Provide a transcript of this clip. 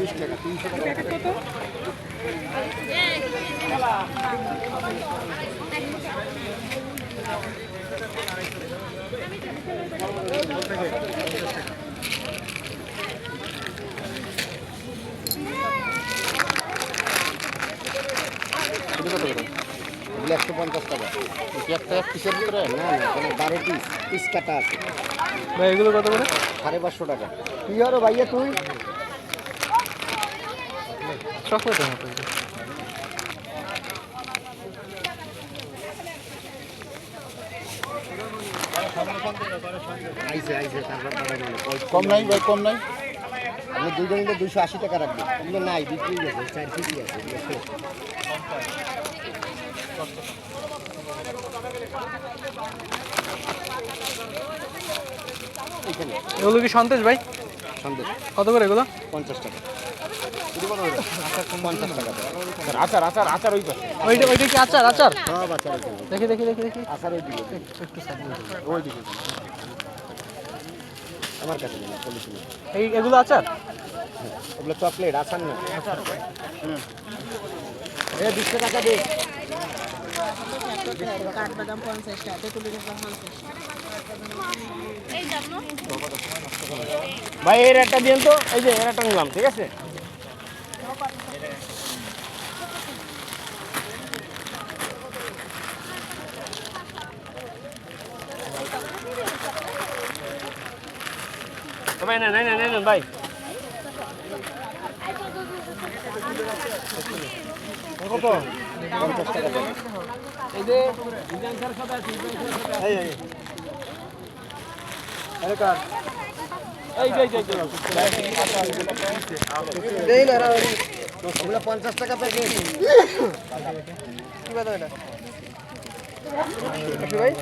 20 টাকা 300 টাকা প্যাকেট কত? এটা কত করে? এগুলো 150 টাকা। কি একটা পিসের ভিতরে? না না, মানে 12 পিস, পিস কাটা আছে। ভাই এগুলো কত করে? 550 টাকা। কি হলো ভাইয়া তুই? চকলেটের মতো এগুলো। আইছে তারপর টাকা নিল। কম নাই ভাই, কম নাই। আপনি দুইজন মিলে 280 টাকা রাখবেন। এগুলো নাই, বিক্রি হয়ে গেছে, 4 পিসই আছে এগুলো শেষ। এখানে এগুলো কি সন্দেশ ভাই? সন্দেশ কত করে এগুলো? 50 টাকা। এটা কত করে? 50 টাকা দাও। আচার আচার আচার ওই পাশে। ওইটা কি আচার আচার? সব আচার এখানে। দেখি আচার ওই দিকে, একটু সাইড দিয়ে। ওই দিকে। আমার কাছে নেই, পলিথিন। এগুলো আচার? ওগুলো চকলেট, আচার না। এ 20 টাকা দে। কাঠবাদাম 50 টাকা, তেঁতুলের দাম 50 ভাই এর একটা দিন তো, এই যে এর একটা নিলাম, ঠিক আছে? ভাই না ভাই কত? 50 টাকা দাও। এই যে ওগুলো 50 টাকা প্যাকেট। কি বাদ এটা? ভাই